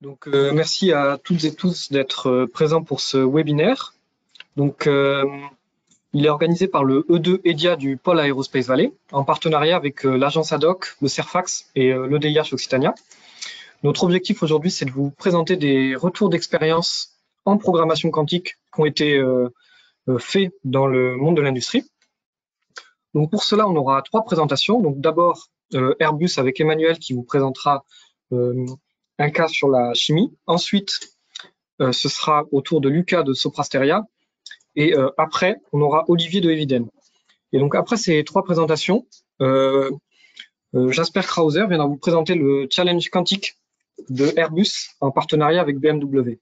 Donc, merci à toutes et tous d'être présents pour ce webinaire. Donc, il est organisé par le E2 EDIA du pôle Aerospace Valley, en partenariat avec l'agence ADOC, le CERFAX et l'EDIH Occitania. Notre objectif aujourd'hui, c'est de vous présenter des retours d'expérience en programmation quantique qui ont été faits dans le monde de l'industrie. Donc, pour cela, on aura 3 présentations. Donc, d'abord, Airbus avec Emmanuel qui vous présentera un cas sur la chimie. Ensuite, ce sera au tour de Lucas de Soprasteria. Et après, on aura Olivier de Eviden. Et donc, après ces 3 présentations, Jasper Krauser viendra vous présenter le challenge quantique de Airbus en partenariat avec BMW.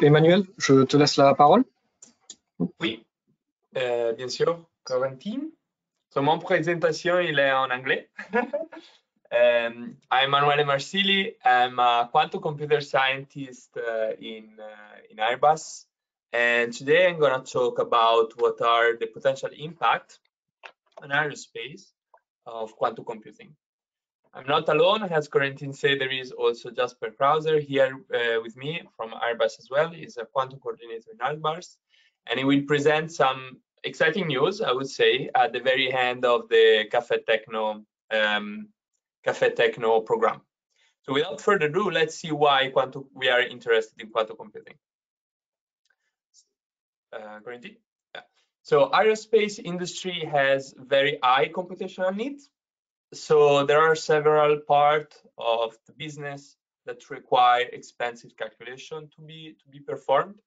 Emmanuel, je te laisse la parole. Oui, bien sûr, Corentin. So, mon présentation, il est en anglais. I'm Emanuele Marsili. I'm a quantum computer scientist in Airbus. And today I'm going to talk about what are the potential impact on aerospace of quantum computing. I'm not alone, as Corentin said, there is also Jasper Krauser here with me from Airbus as well. He's a quantum coordinator in Airbus, and he will present some exciting news, I would say, at the very end of the Café Techno program. So without further ado, let's see why we are interested in quantum computing. Corentin? Yeah. So aerospace industry has very high computational needs. So there are several parts of the business that require expensive calculation to be performed.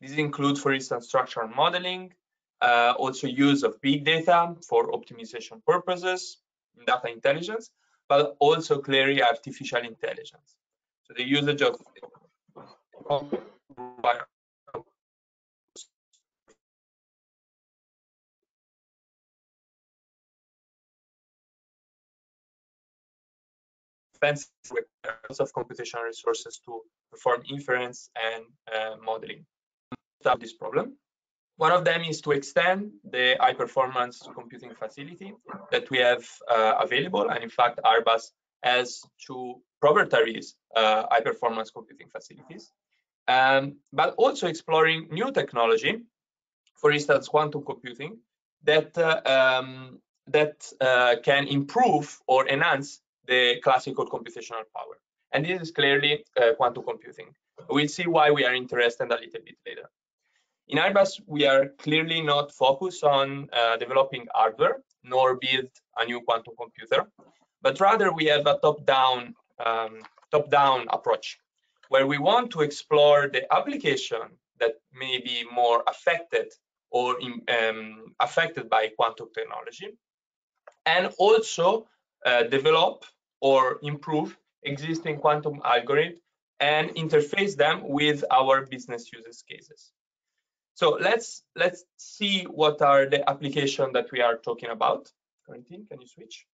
These include, for instance, structural modeling, also use of big data for optimization purposes, data intelligence, but also clearly artificial intelligence. So the usage of lots of computational resources to perform inference and modeling. Solve this problem. One of them is to extend the high performance computing facility that we have available. And in fact, Airbus has 2 proprietary high performance computing facilities. But also exploring new technology, for instance, quantum computing, that can improve or enhance the classical computational power. And this is clearly quantum computing. We'll see why we are interested a little bit later. In Airbus, we are clearly not focused on developing hardware, nor build a new quantum computer, but rather we have a top-down approach, where we want to explore the application that may be more affected or affected by quantum technology, and also develop or improve existing quantum algorithms and interface them with our business use cases. So let's see what are the applications that we are talking about. Corentin, can you switch?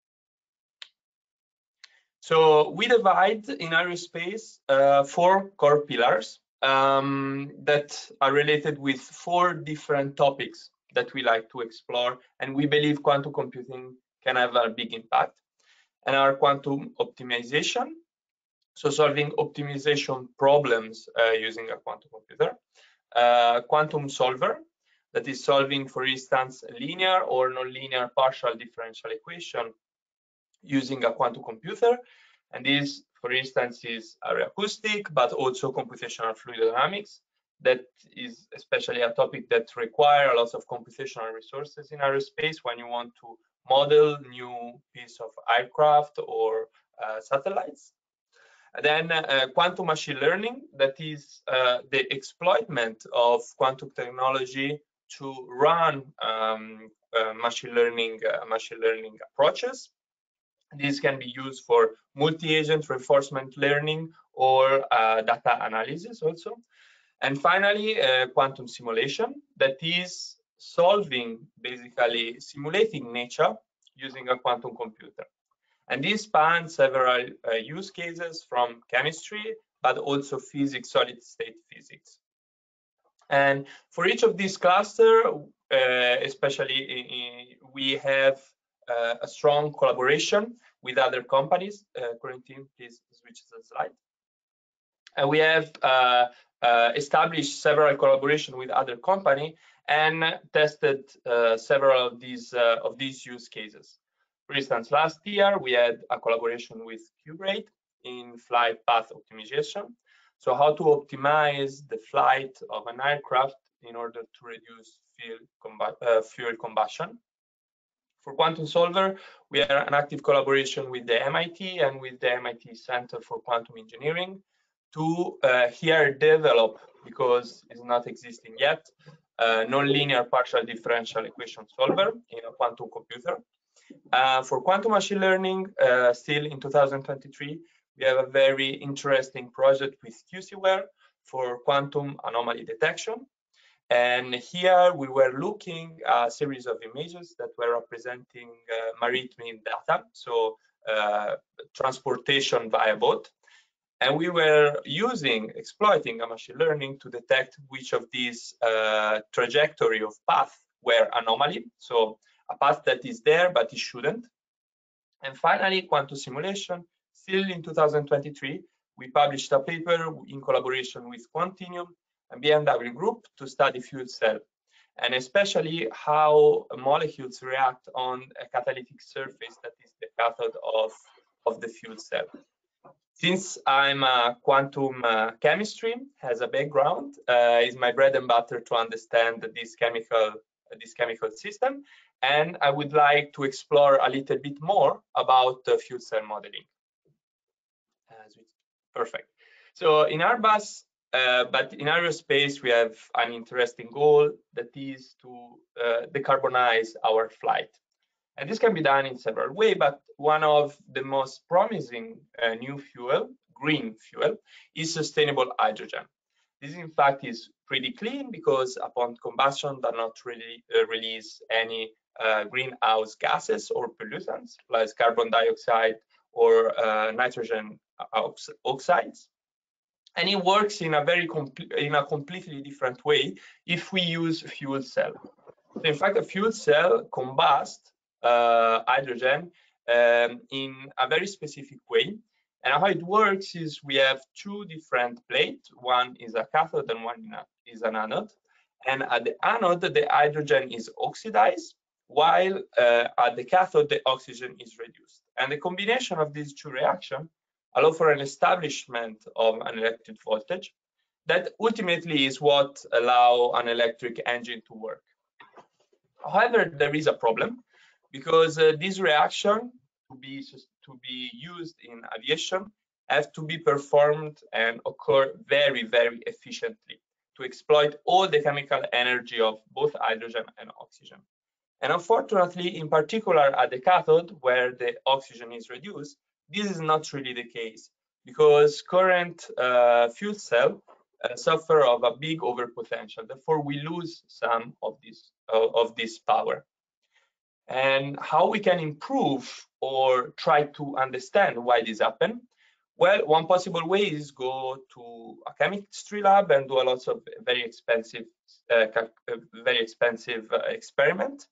So we divide in aerospace 4 core pillars that are related with 4 different topics that we like to explore, and we believe quantum computing can have a big impact. And our quantum optimization, so solving optimization problems using a quantum computer. Quantum solver, that is solving, for instance, linear or nonlinear partial differential equation using a quantum computer. And this, for instance, is aeroacoustic, but also computational fluid dynamics. That is especially a topic that requires a lot of computational resources in aerospace when you want to model new piece of aircraft or satellites. And then quantum machine learning, that is the exploitment of quantum technology to run machine learning approaches. This can be used for multi-agent reinforcement learning or data analysis also. And finally, quantum simulation, that is solving, basically simulating nature using a quantum computer. And this spans several use cases from chemistry, but also physics, solid state physics. And for each of these clusters, especially we have a strong collaboration with other companies. Corentin, please switch the slide. And we have established several collaboration with other company and tested several of these use cases. For instance, last year we had a collaboration with QBrate in flight path optimization. So how to optimize the flight of an aircraft in order to reduce fuel combustion. For Quantum Solver, we are an active collaboration with the MIT and with the MIT Center for Quantum Engineering to here develop, because it's not existing yet, nonlinear partial differential equation solver in a quantum computer. For quantum machine learning, still in 2023, we have a very interesting project with QCware for quantum anomaly detection. And here we were looking at a series of images that were representing maritime data, so transportation via boat. And we were exploiting a machine learning to detect which of these trajectory of path were anomaly, so a path that is there but it shouldn't. And finally, quantum simulation. Still in 2023, we published a paper in collaboration with Quantinuum and BMW Group to study fuel cell, and especially how molecules react on a catalytic surface that is the cathode of the fuel cell. Since I'm a quantum chemistry as a background, is my bread and butter to understand this chemical system, and I would like to explore a little bit more about fuel cell modeling. Perfect. So in Airbus, but in aerospace, we have an interesting goal that is to decarbonize our flight. And this can be done in several ways, but one of the most promising new fuel, green fuel, is sustainable hydrogen. This, in fact, is pretty clean because upon combustion does not really release any greenhouse gases or pollutants, like carbon dioxide or nitrogen oxides. And it works in a completely different way if we use fuel cell. So in fact, a fuel cell combusts hydrogen in a very specific way. And how it works is we have two different plates. One is a cathode and one is an anode. And at the anode, the hydrogen is oxidized, while at the cathode, the oxygen is reduced. And the combination of these two reactions allow for an establishment of an electric voltage that ultimately is what allow an electric engine to work. However, there is a problem because this reaction to be used in aviation have to be performed and occur very, very efficiently to exploit all the chemical energy of both hydrogen and oxygen. And unfortunately, in particular at the cathode, where the oxygen is reduced, this is not really the case because current fuel cell suffer of a big overpotential. Therefore, we lose some of this power. And how we can improve or try to understand why this happened? Well, one possible way is go to a chemistry lab and do a lot of very expensive experiment.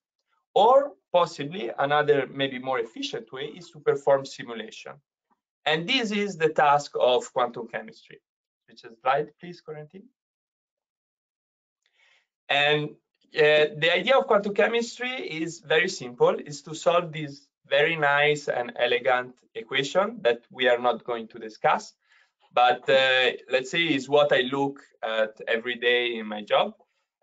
Or possibly another, maybe more efficient way is to perform simulation. And this is the task of quantum chemistry. Which slide, please, Corentin. And the idea of quantum chemistry is very simple, is to solve this very nice and elegant equation that we are not going to discuss, but let's say is what I look at every day in my job.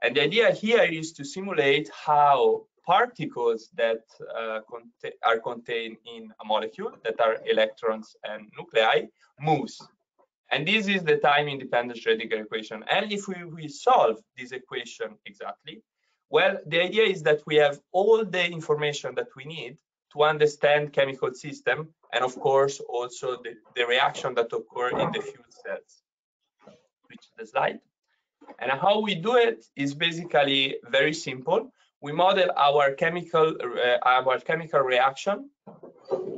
And the idea here is to simulate how particles that are contained in a molecule, that are electrons and nuclei, moves. And this is the time-independent Schrödinger equation. And if we solve this equation exactly, well, the idea is that we have all the information that we need to understand chemical system, and of course also the reaction that occur in the fuel cells. Switch the slide. And how we do it is basically very simple. We model our chemical reaction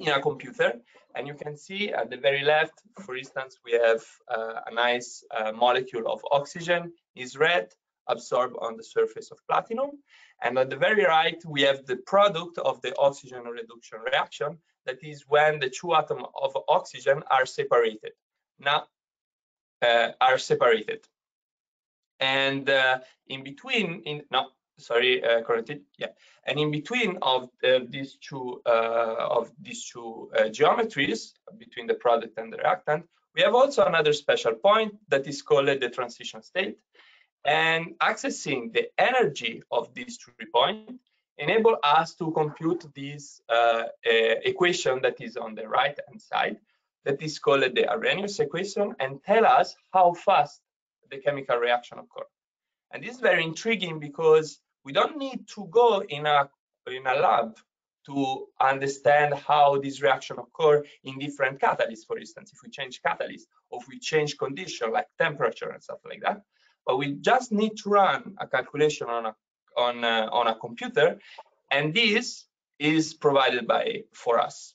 in a computer, and you can see at the very left, for instance, we have a nice molecule of oxygen is red, absorbed on the surface of platinum. And on the very right, we have the product of the oxygen reduction reaction. That is when the two atoms of oxygen are separated. Now, are separated. And in between, and in between of these two geometries between the product and the reactant, we have also another special point that is called the transition state. And accessing the energy of these 3 points enable us to compute this equation that is on the right hand side, that is called the Arrhenius equation, and tell us how fast the chemical reaction occurs. And this is very intriguing because we don't need to go in a lab to understand how this reaction occurs in different catalysts. For instance, if we change catalyst or if we change condition like temperature and stuff like that, but we just need to run a calculation on a computer, and this is provided for us.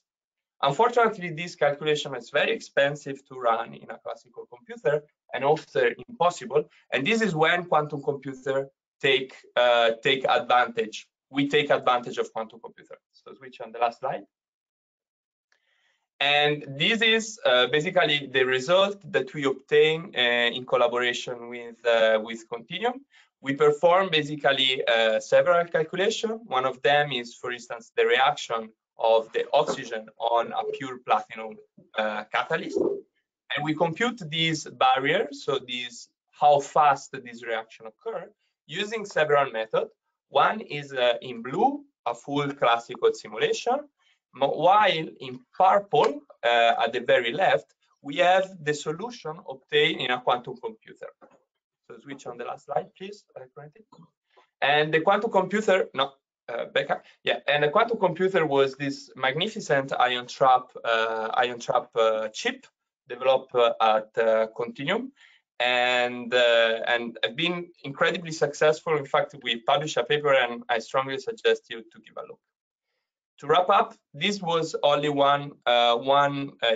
Unfortunately, this calculation is very expensive to run in a classical computer and often impossible. And this is when quantum computer take advantage. We take advantage of quantum computer. So switch on the last slide. And this is basically the result that we obtain in collaboration with Continuum. We perform basically several calculations. One of them is, for instance, the reaction of the oxygen on a pure platinum catalyst. And we compute these barriers, so how fast this reaction occurs, using several methods. One is in blue, a full classical simulation, while in purple, at the very left, we have the solution obtained in a quantum computer. So switch on the last slide, please. And the quantum computer, Becca, yeah, and the quantum computer was this magnificent ion trap chip developed at Continuum, and have been incredibly successful. In fact, we published a paper, and I strongly suggest you to give a look. To wrap up, this was only one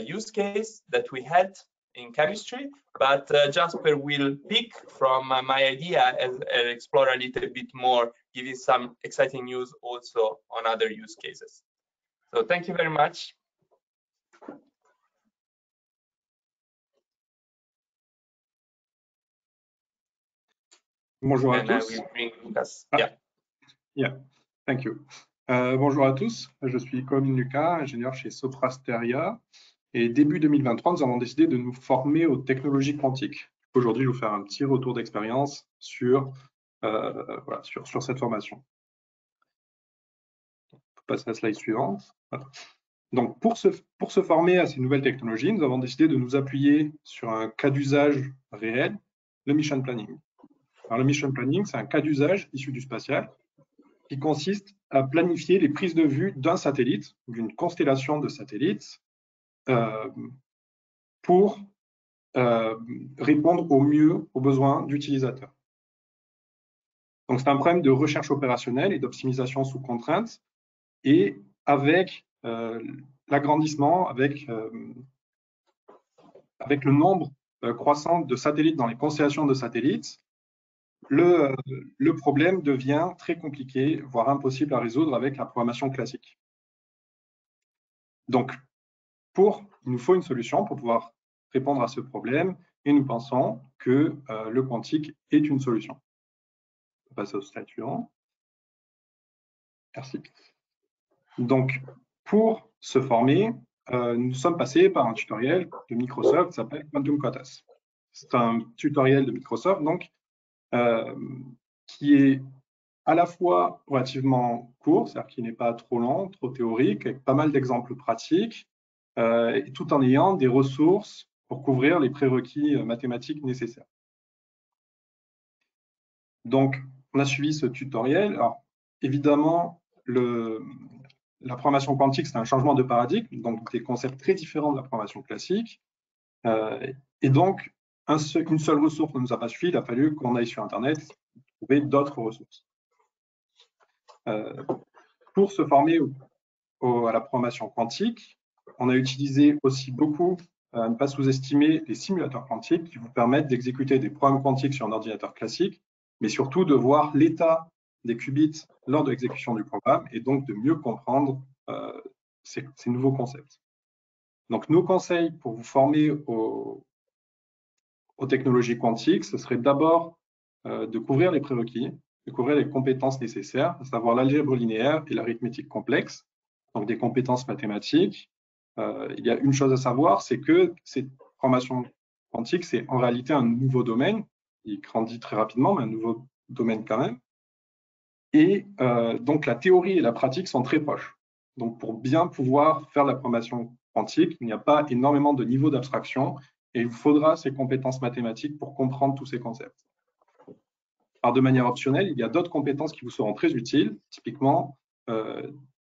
use case that we had in chemistry, but Jasper will pick from my idea and explore a little bit more, giving some exciting news also on other use cases. So thank you very much. Bonjour à tous. I will bring Lucas. Yeah, thank you. Bonjour à tous, je suis Colin Lucas, ingénieur chez Soprasteria. Et début 2023, nous avons décidé de nous former aux technologies quantiques. Aujourd'hui, je vais vous faire un petit retour d'expérience sur cette formation. On peut passer à la slide suivante. Voilà. Donc, pour se former à ces nouvelles technologies, nous avons décidé de nous appuyer sur un cas d'usage réel, le mission planning. Alors, le mission planning, c'est un cas d'usage issu du spatial qui consiste à planifier les prises de vue d'un satellite, d'une constellation de satellites, pour répondre au mieux aux besoins d'utilisateurs. Donc, c'est un problème de recherche opérationnelle et d'optimisation sous contrainte, et avec l'agrandissement, avec le nombre croissant de satellites dans les constellations de satellites, le problème devient très compliqué, voire impossible à résoudre avec la programmation classique. Donc, il nous faut une solution pour pouvoir répondre à ce problème, et nous pensons que le quantique est une solution. On va passer au slide suivant. Merci. Donc, pour se former, nous sommes passés par un tutoriel de Microsoft qui s'appelle Quantum Cotas. C'est un tutoriel de Microsoft, donc, qui est à la fois relativement court, c'est-à-dire qui n'est pas trop lent, trop théorique, avec pas mal d'exemples pratiques, et tout en ayant des ressources pour couvrir les prérequis mathématiques nécessaires. Donc, on a suivi ce tutoriel. Alors, évidemment, la programmation quantique, c'est un changement de paradigme, donc des concepts très différents de la programmation classique. Et donc, une seule ressource ne nous a pas suffi, il a fallu qu'on aille sur Internet trouver d'autres ressources. Pour se former à la programmation quantique, on a utilisé aussi beaucoup, à ne pas sous-estimer, les simulateurs quantiques qui vous permettent d'exécuter des programmes quantiques sur un ordinateur classique mais surtout de voir l'état des qubits lors de l'exécution du programme et donc de mieux comprendre ces nouveaux concepts. Donc, nos conseils pour vous former aux technologies quantiques, ce serait d'abord de couvrir les prérequis, de couvrir les compétences nécessaires, à savoir l'algèbre linéaire et l'arithmétique complexe, donc des compétences mathématiques. Il y a une chose à savoir, c'est que cette formation quantique, c'est en réalité un nouveau domaine. Il grandit très rapidement, mais un nouveau domaine quand même. Et donc, la théorie et la pratique sont très proches. Donc, pour bien pouvoir faire la programmation quantique, il n'y a pas énormément de niveaux d'abstraction et il vous faudra ces compétences mathématiques pour comprendre tous ces concepts. Alors, de manière optionnelle, il y a d'autres compétences qui vous seront très utiles, typiquement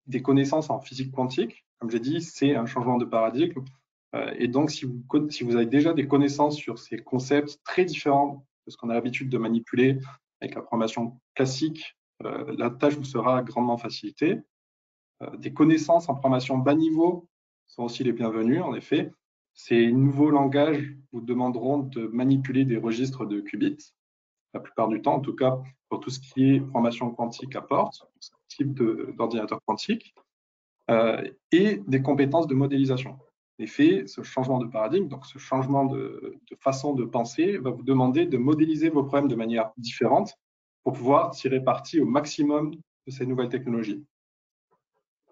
des connaissances en physique quantique. Comme j'ai dit, c'est un changement de paradigme. Et donc, si vous avez déjà des connaissances sur ces concepts très différents de ce qu'on a l'habitude de manipuler avec la programmation classique, la tâche vous sera grandement facilitée. Des connaissances en programmation bas niveau sont aussi les bienvenues, en effet. Ces nouveaux langages vous demanderont de manipuler des registres de qubits, la plupart du temps, en tout cas pour tout ce qui est programmation quantique à porte, ce type d'ordinateur quantique, et des compétences de modélisation. En effet, ce changement de paradigme, donc ce changement de façon de penser, va vous demander de modéliser vos problèmes de manière différente pour pouvoir tirer parti au maximum de ces nouvelles technologies.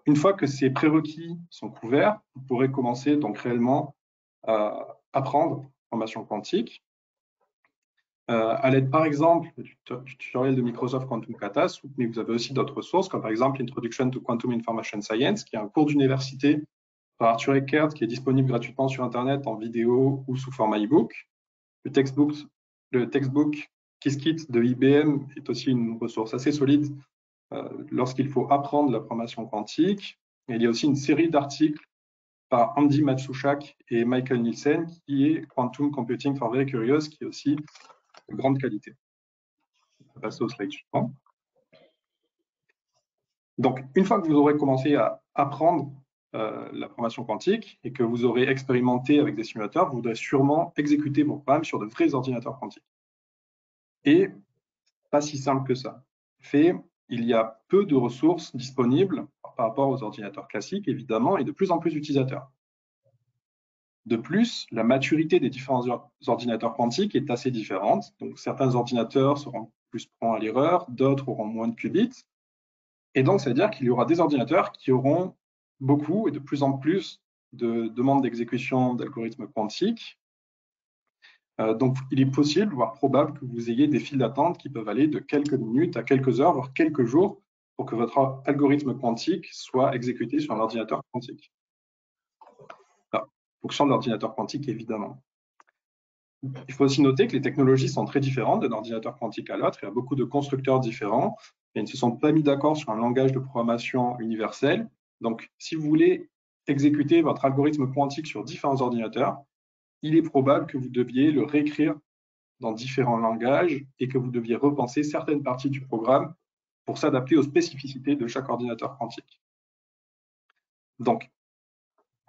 Une fois que ces prérequis sont couverts, vous pourrez commencer donc réellement à apprendre la programmation quantique à l'aide, par exemple, du tutoriel de Microsoft Quantum Katas, mais vous avez aussi d'autres sources, comme par exemple Introduction to Quantum Information Science, qui est un cours d'université par Arthur Eckert, qui est disponible gratuitement sur Internet en vidéo ou sous format e-book. Le textbook Qiskit de IBM est aussi une ressource assez solide lorsqu'il faut apprendre la programmation quantique. Et il y a aussi une série d'articles par Andy Matsushak et Michael Nielsen, qui est Quantum Computing for Very Curious, qui est aussi de grande qualité. On va passer au slide suivant. Donc, une fois que vous aurez commencé à apprendre la programmation quantique et que vous aurez expérimenté avec des simulateurs, vous voudrez sûrement exécuter vos programmes sur de vrais ordinateurs quantiques. Et pas si simple que ça. En fait, il y a peu de ressources disponibles par rapport aux ordinateurs classiques, évidemment, et de plus en plus d'utilisateurs. De plus, la maturité des différents ordinateurs quantiques est assez différente. Donc, certains ordinateurs seront plus prompts à l'erreur, d'autres auront moins de qubits. Et donc, ça veut dire qu'il y aura des ordinateurs qui auront beaucoup et de plus en plus de demandes d'exécution d'algorithmes quantiques. Donc, il est possible, voire probable, que vous ayez des files d'attente qui peuvent aller de quelques minutes à quelques heures, voire quelques jours, pour que votre algorithme quantique soit exécuté sur un ordinateur quantique. Alors, en fonction de l'ordinateur quantique, évidemment. Il faut aussi noter que les technologies sont très différentes d'un ordinateur quantique à l'autre. Il y a beaucoup de constructeurs différents et ils ne se sont pas mis d'accord sur un langage de programmation universel. Donc, si vous voulez exécuter votre algorithme quantique sur différents ordinateurs, il est probable que vous deviez le réécrire dans différents langages et que vous deviez repenser certaines parties du programme pour s'adapter aux spécificités de chaque ordinateur quantique. Donc,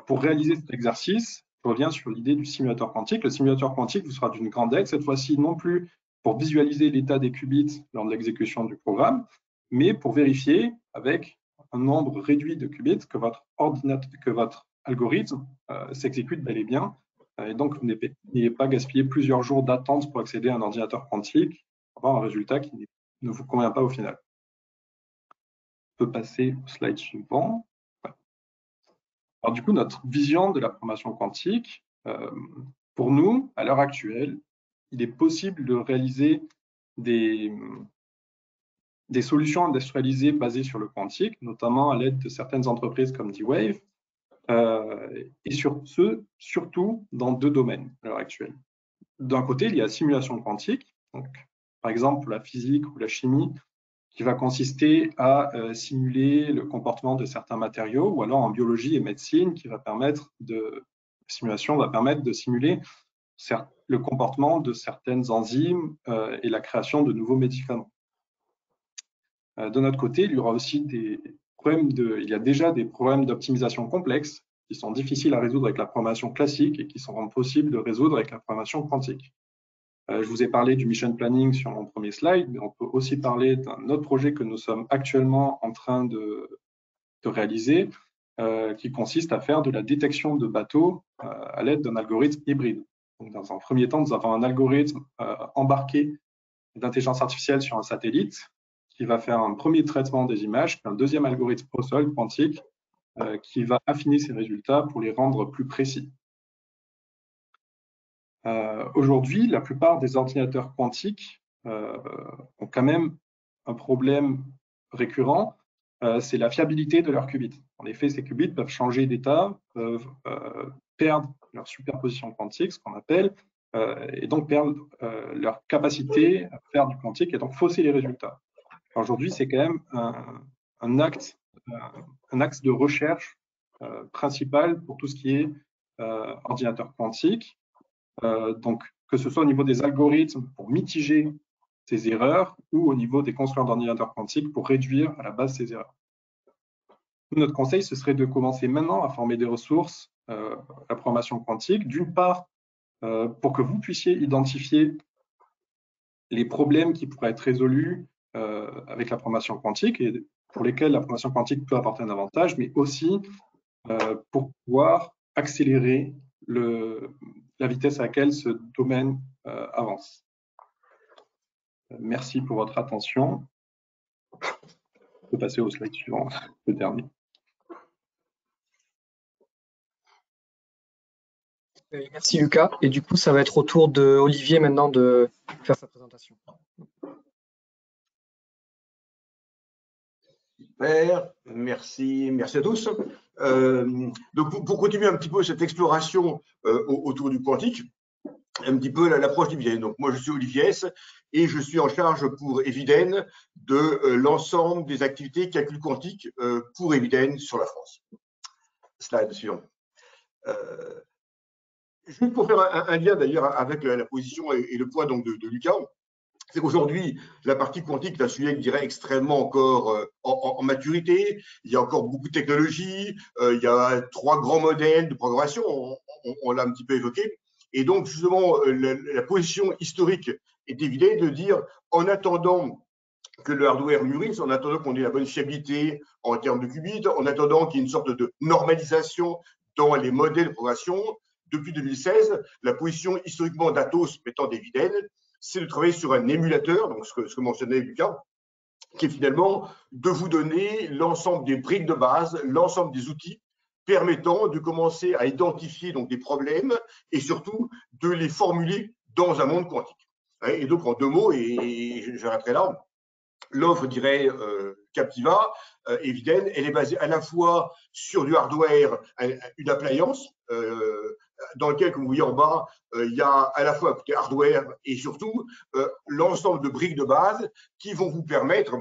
pour réaliser cet exercice, je reviens sur l'idée du simulateur quantique. Le simulateur quantique vous sera d'une grande aide, cette fois-ci non plus pour visualiser l'état des qubits lors de l'exécution du programme, mais pour vérifier avec un nombre réduit de qubits que votre algorithme s'exécute bel et bien. Et donc, vous n'ayez pas gaspillé plusieurs jours d'attente pour accéder à un ordinateur quantique, pour avoir un résultat qui ne vous convient pas au final. On peut passer au slide suivant. Alors, du coup, notre vision de la programmation quantique, pour nous, à l'heure actuelle, il est possible de réaliser des solutions industrialisées basées sur le quantique, notamment à l'aide de certaines entreprises comme D-Wave, et surtout dans deux domaines à l'heure actuelle. D'un côté, il y a la simulation quantique, donc, par exemple la physique ou la chimie, qui va consister à simuler le comportement de certains matériaux, ou alors en biologie et médecine, la simulation va permettre de simuler le comportement de certaines enzymes et la création de nouveaux médicaments. De notre côté, il y aura aussi il y a déjà des problèmes d'optimisation complexes qui sont difficiles à résoudre avec la programmation classique et qui seront possibles de résoudre avec la programmation quantique. Je vous ai parlé du mission planning sur mon premier slide, mais on peut aussi parler d'un autre projet que nous sommes actuellement en train de réaliser, qui consiste à faire de la détection de bateaux à l'aide d'un algorithme hybride. Donc, dans un premier temps, nous avons un algorithme embarqué d'intelligence artificielle sur un satellite qui va faire un premier traitement des images, puis un deuxième algorithme au sol quantique qui va affiner ces résultats pour les rendre plus précis. Aujourd'hui, la plupart des ordinateurs quantiques ont quand même un problème récurrent, c'est la fiabilité de leurs qubits. En effet, ces qubits peuvent changer d'état, peuvent perdre leur superposition quantique, ce qu'on appelle, et donc perdre leur capacité à faire du quantique et donc fausser les résultats. Aujourd'hui, c'est quand même un axe de recherche principal pour tout ce qui est ordinateur quantique. Donc, que ce soit au niveau des algorithmes pour mitiger ces erreurs ou au niveau des constructeurs d'ordinateurs quantiques pour réduire à la base ces erreurs. Notre conseil, ce serait de commencer maintenant à former des ressources à la programmation quantique, d'une part, pour que vous puissiez identifier les problèmes qui pourraient être résolus avec la programmation quantique et pour lesquels la programmation quantique peut apporter un avantage, mais aussi pour pouvoir accélérer la vitesse à laquelle ce domaine avance. Merci pour votre attention. On peut passer au slide suivant, le dernier. Merci Lucas. Et du coup, ça va être au tour de Olivier maintenant de faire sa présentation. Super, merci à tous. Donc pour continuer un petit peu cette exploration autour du quantique, un petit peu l'approche d'Eviden. Donc moi je suis Olivier et je suis en charge pour Eviden de l'ensemble des activités calcul quantique pour Eviden sur la France. Slide suivant. Juste pour faire un lien d'ailleurs avec la position et le point donc de Lucas, c'est qu'aujourd'hui, la partie quantique est un sujet, je dirais, extrêmement encore en maturité. Il y a encore beaucoup de technologies. Il y a 3 grands modèles de programmation. On l'a un petit peu évoqué. Et donc, justement, la position historique est évidente de dire, en attendant que le hardware mûrisse, en attendant qu'on ait la bonne fiabilité en termes de qubits, en attendant qu'il y ait une sorte de normalisation dans les modèles de programmation, depuis 2016, la position historiquement d'Atos mettant d'Eviden, c'est de travailler sur un émulateur, donc ce que mentionnait Lucas, qui est finalement de vous donner l'ensemble des briques de base, l'ensemble des outils permettant de commencer à identifier donc des problèmes et surtout de les formuler dans un monde quantique. Et donc en 2 mots, et j'arrêterai là, l'offre, je dirais, Captiva, Eviden, elle est basée à la fois sur du hardware, une appliance, dans lequel, comme vous voyez en bas, il y a à la fois un côté hardware et surtout l'ensemble de briques de base qui vont vous permettre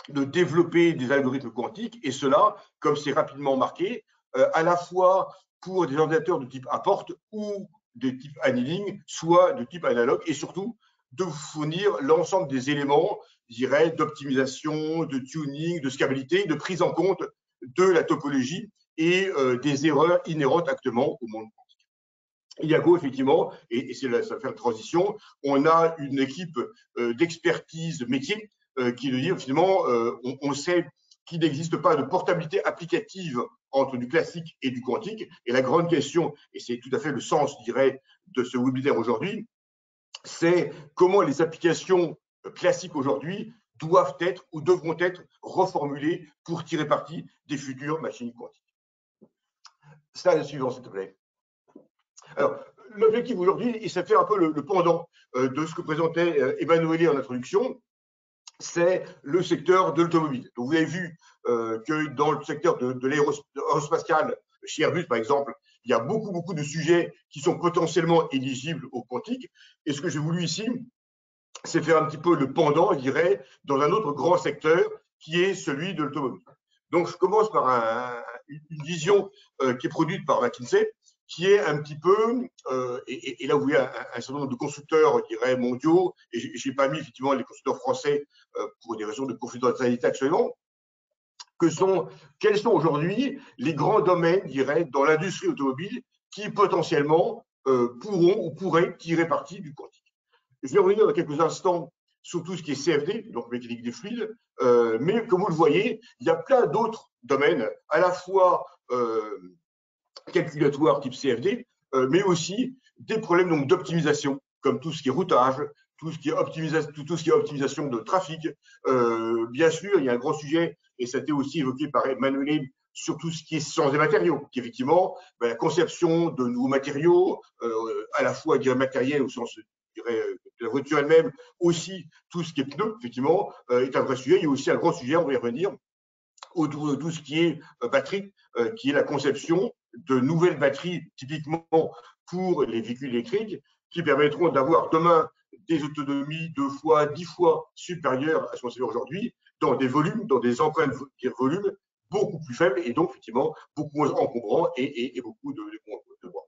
de développer des algorithmes quantiques, et cela, comme c'est rapidement marqué, à la fois pour des ordinateurs de type apport ou de type annealing, soit de type analogue, et surtout de vous fournir l'ensemble des éléments, je dirais, d'optimisation, de tuning, de scalabilité, de prise en compte de la topologie et des erreurs inhérentes actuellement au monde quantique. IAGO, effectivement, et ça fait une transition, on a une équipe d'expertise métier qui nous dit, finalement, on sait qu'il n'existe pas de portabilité applicative entre du classique et du quantique. Et la grande question, et c'est tout à fait le sens, je dirais, de ce webinaire aujourd'hui, c'est comment les applications classiques aujourd'hui doivent être ou devront être reformulées pour tirer parti des futures machines quantiques. Slide suivant, s'il te plaît. Alors, l'objectif aujourd'hui, et ça fait un peu le pendant de ce que présentait Emanuele en introduction, c'est le secteur de l'automobile. Donc, vous avez vu que dans le secteur de l'aérospatial, chez Airbus, par exemple, il y a beaucoup de sujets qui sont potentiellement éligibles au quantique. Et ce que j'ai voulu ici, c'est faire un petit peu le pendant, je dirais, dans un autre grand secteur qui est celui de l'automobile. Donc, je commence par une vision qui est produite par McKinsey, qui est un petit peu, et là vous voyez un certain nombre de constructeurs, je dirais, mondiaux, et je n'ai pas mis effectivement les constructeurs français pour des raisons de confidentialité actuellement, quels sont aujourd'hui les grands domaines, je dirais, dans l'industrie automobile qui potentiellement pourront ou pourraient tirer parti du quantique. Je vais revenir dans quelques instants sur tout ce qui est CFD, donc mécanique des fluides, mais comme vous le voyez, il y a plein d'autres domaines, à la fois calculatoires type CFD, mais aussi des problèmes d'optimisation, comme tout ce qui est routage, tout ce qui est optimisation de trafic. Bien sûr, il y a un grand sujet, et ça a été aussi évoqué par Emmanuel, sur tout ce qui est sciences des matériaux, qui effectivement, la conception de nouveaux matériaux, à la fois matériel au sens de la voiture elle-même, aussi tout ce qui est pneus, effectivement, est un vrai sujet. Il y a aussi un grand sujet, on va y revenir, autour de tout ce qui est batterie, qui est la conception de nouvelles batteries, typiquement pour les véhicules électriques, qui permettront d'avoir demain des autonomies 2 fois, 10 fois supérieures à ce qu'on sait aujourd'hui, dans des volumes, dans des empreintes de volume beaucoup plus faibles et donc effectivement beaucoup moins encombrants et beaucoup de bois.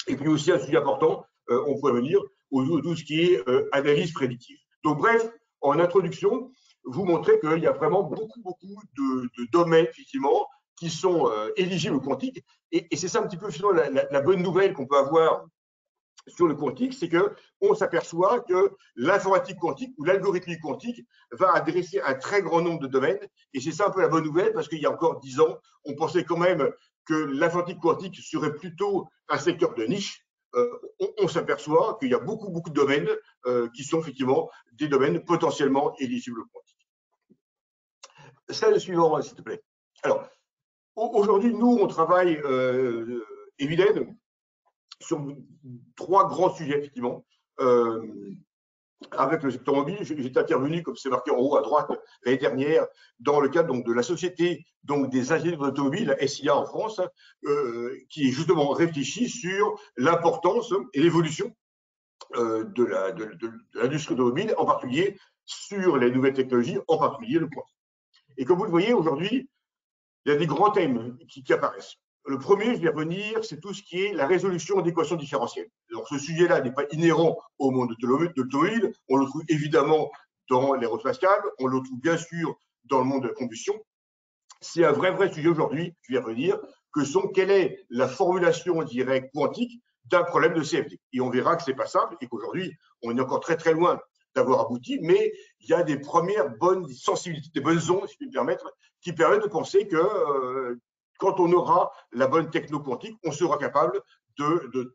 Et puis aussi un sujet important, on pourrait venir au tout ce qui est analyse prédictive. Donc bref, en introduction, vous montrer qu'il y a vraiment beaucoup de domaines effectivement qui sont éligibles au quantique. Et c'est ça un petit peu finalement la bonne nouvelle qu'on peut avoir sur le quantique, c'est qu'on s'aperçoit que l'informatique quantique ou l'algorithmique quantique va adresser un très grand nombre de domaines. Et c'est ça un peu la bonne nouvelle, parce qu'il y a encore 10 ans, on pensait quand même que l'informatique quantique serait plutôt un secteur de niche. On s'aperçoit qu'il y a beaucoup de domaines qui sont effectivement des domaines potentiellement éligibles au quantique. Slide suivant, s'il te plaît. Alors, aujourd'hui, nous, on travaille, Eviden, sur 3 grands sujets, effectivement. Avec le secteur mobile, j'étais intervenu, comme c'est marqué en haut à droite, l'année dernière, dans le cadre de la société des ingénieurs d'automobile, SIA en France, qui justement réfléchit sur l'importance et l'évolution de l'industrie automobile, en particulier sur les nouvelles technologies, en particulier le quantique. Et comme vous le voyez aujourd'hui, il y a des grands thèmes qui apparaissent. Le premier, je vais revenir, c'est tout ce qui est la résolution d'équations différentielles. Alors, ce sujet-là n'est pas inhérent au monde de l'automobile. On le trouve évidemment dans l'aérospatiale, on le trouve bien sûr dans le monde de la combustion. C'est un vrai sujet aujourd'hui, je vais revenir, quelle est la formulation, je dirais, quantique d'un problème de CFD. Et on verra que ce n'est pas simple et qu'aujourd'hui, on est encore très loin d'avoir abouti, mais il y a des premières bonnes sensibilités, des bonnes ondes, si je puis me permettre, qui permettent de penser que quand on aura la bonne techno quantique, on sera capable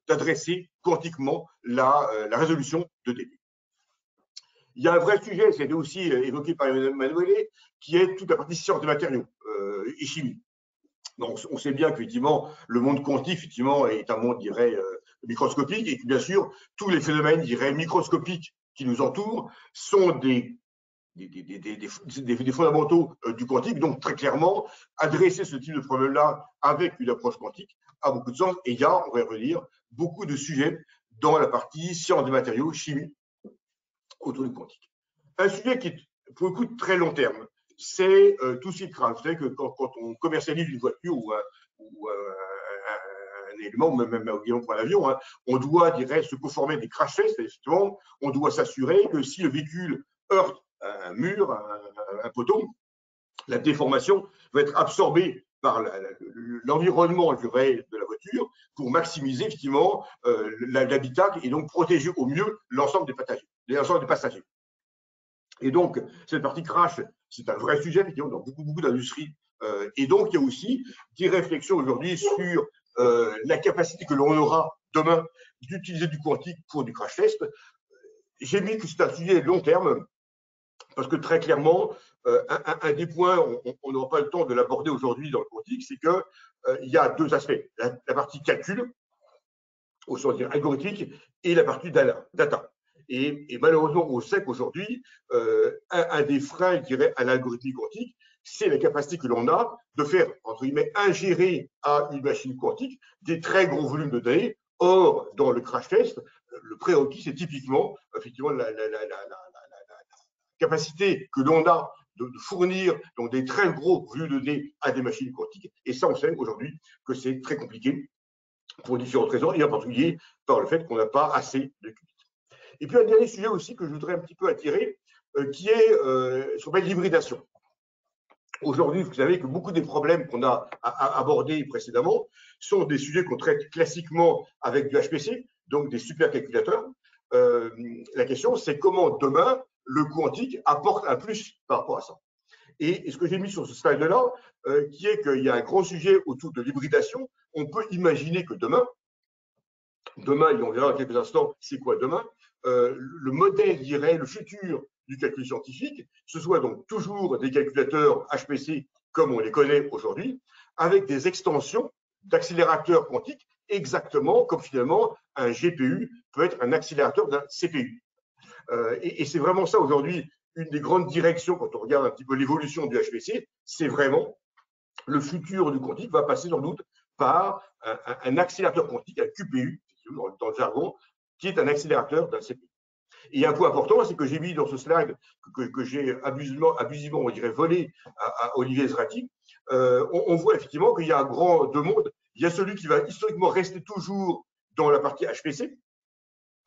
d'adresser quantiquement la résolution de débit. Il y a un vrai sujet, c'était aussi évoqué par Emmanuel, qui est toute la partie sciences des matériaux et chimie. Donc, on sait bien qu'effectivement, le monde quantique, effectivement, est un monde, je dirais, microscopique, et que bien sûr, tous les phénomènes, je dirais, microscopiques qui nous entourent sont des fondamentaux du quantique. Donc, très clairement, adresser ce type de problème-là avec une approche quantique a beaucoup de sens. Et il y a, on va y revenir, beaucoup de sujets dans la partie sciences des matériaux, chimie, autour du quantique. Un sujet qui est, pour le coup, de très long terme, c'est tout ce qui est crash. Vous savez que quand on commercialise une voiture ou un élément, même pour l'avion, hein, on doit, je dirais, se conformer des crash tests. Justement, on doit s'assurer que si le véhicule heurte un mur, un poteau, la déformation va être absorbée par l'environnement, je dirais, de la voiture pour maximiser effectivement l'habitacle et donc protéger au mieux l'ensemble des passagers. Et donc, cette partie crash, c'est un vrai sujet, effectivement, dans beaucoup d'industries. Et donc, il y a aussi des réflexions aujourd'hui sur la capacité que l'on aura demain d'utiliser du quantique pour du crash test. J'ai mis que c'est un sujet long terme, parce que très clairement, un des points, on n'aura pas le temps de l'aborder aujourd'hui dans le quantique, c'est qu'il y a 2 aspects. La partie calcul, au sens algorithmique, et la partie data. Et malheureusement, on sait qu'aujourd'hui, un des freins, je dirais, à l'algorithmique quantique, c'est la capacité que l'on a de faire, entre guillemets, ingérer à une machine quantique des très gros volumes de données. Or, dans le crash test, le prérequis, c'est typiquement, effectivement, la capacité que l'on a de fournir donc, des très gros volumes de données à des machines quantiques. Et ça, on sait aujourd'hui que c'est très compliqué pour différentes raisons, et en particulier par le fait qu'on n'a pas assez de qubits. Et puis, un dernier sujet aussi que je voudrais un petit peu attirer, qui est ce qu'on appelle l'hybridation. Aujourd'hui, vous savez que beaucoup des problèmes qu'on a abordés précédemment sont des sujets qu'on traite classiquement avec du HPC, donc des supercalculateurs. la question, c'est comment demain le quantique apporte un plus par rapport à ça. Et ce que j'ai mis sur ce slide-là, qui est qu'il y a un grand sujet autour de l'hybridation. On peut imaginer que demain, et on verra dans quelques instants, c'est quoi demain, le modèle, je dirais, le futur du calcul scientifique, ce soit donc toujours des calculateurs HPC comme on les connaît aujourd'hui, avec des extensions d'accélérateurs quantiques, exactement comme finalement un GPU peut être un accélérateur d'un CPU. Et c'est vraiment ça aujourd'hui, une des grandes directions quand on regarde un petit peu l'évolution du HPC, c'est vraiment le futur du quantique va passer sans doute par un accélérateur quantique, un QPU, dans le jargon, qui est un accélérateur d'un CPU. Et un point important, c'est que j'ai mis dans ce slide que j'ai abusivement, on dirait, volé à Olivier Zrati, on voit effectivement qu'il y a deux mondes. Il y a celui qui va historiquement rester toujours dans la partie HPC,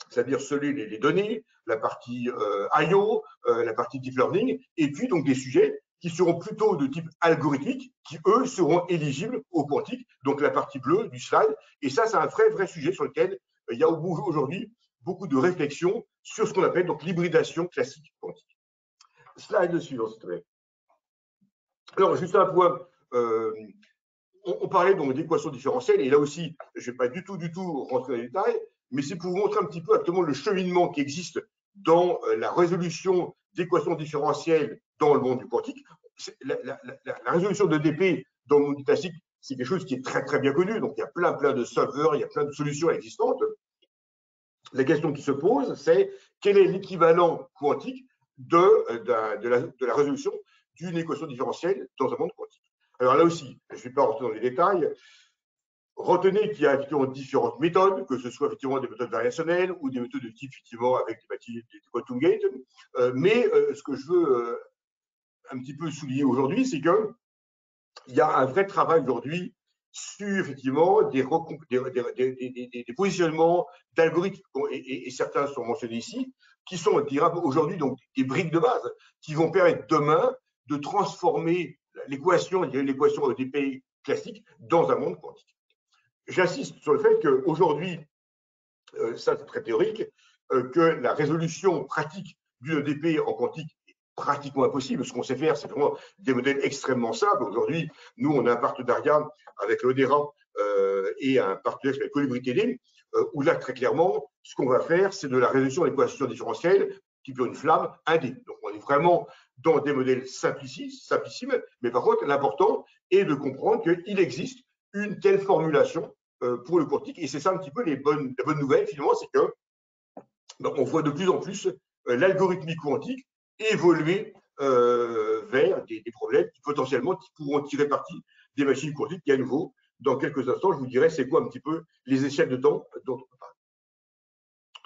c'est-à-dire celui des données, la partie I/O, la partie deep learning, et puis donc des sujets qui seront plutôt de type algorithmique, qui eux seront éligibles au quantique, donc la partie bleue du slide. Et ça, c'est un vrai sujet sur lequel il y a aujourd'hui beaucoup de réflexions sur ce qu'on appelle donc l'hybridation classique quantique. Slide suivant, s'il te plaît. Alors, juste un point. On parlait donc d'équations différentielles, et là aussi, je ne vais pas du tout rentrer dans les détails, mais c'est pour vous montrer un petit peu actuellement le cheminement qui existe dans la résolution d'équations différentielles dans le monde du quantique. La résolution de DP dans le monde du classique, c'est quelque chose qui est très bien connu, donc il y a plein de solvers, il y a plein de solutions existantes. La question qui se pose, c'est quel est l'équivalent quantique de la résolution d'une équation différentielle dans un monde quantique. Alors là aussi, je ne vais pas rentrer dans les détails. Retenez qu'il y a effectivement différentes méthodes, que ce soit effectivement des méthodes variationnelles ou des méthodes de type effectivement avec des quantum gates. Mais ce que je veux un petit peu souligner aujourd'hui, c'est qu'il y a un vrai travail aujourd'hui sur effectivement des positionnements d'algorithmes, et certains sont mentionnés ici, qui sont aujourd'hui donc des briques de base qui vont permettre demain de transformer l'équation EDP classique dans un monde quantique. J'insiste sur le fait qu'aujourd'hui, ça c'est très théorique, que la résolution pratique d'une EDP en quantique est pratiquement impossible. Ce qu'on sait faire, c'est vraiment des modèles extrêmement simples. Aujourd'hui, nous, on a un partenariat avec l'ODERA et un partenaire qui s'appelle Colibri TD, où là, très clairement, ce qu'on va faire, c'est de la résolution d'équations différentielles, type une flamme, 1D. Donc, on est vraiment dans des modèles simplissimes, mais par contre, l'important est de comprendre qu'il existe une telle formulation pour le quantique. Et c'est ça un petit peu la bonne nouvelle, finalement, c'est que on voit de plus en plus l'algorithmique quantique évoluer vers des problèmes qui potentiellement pourront tirer parti des machines quantiques. Et à nouveau, dans quelques instants, je vous dirai c'est quoi un petit peu les échelles de temps dont on parle.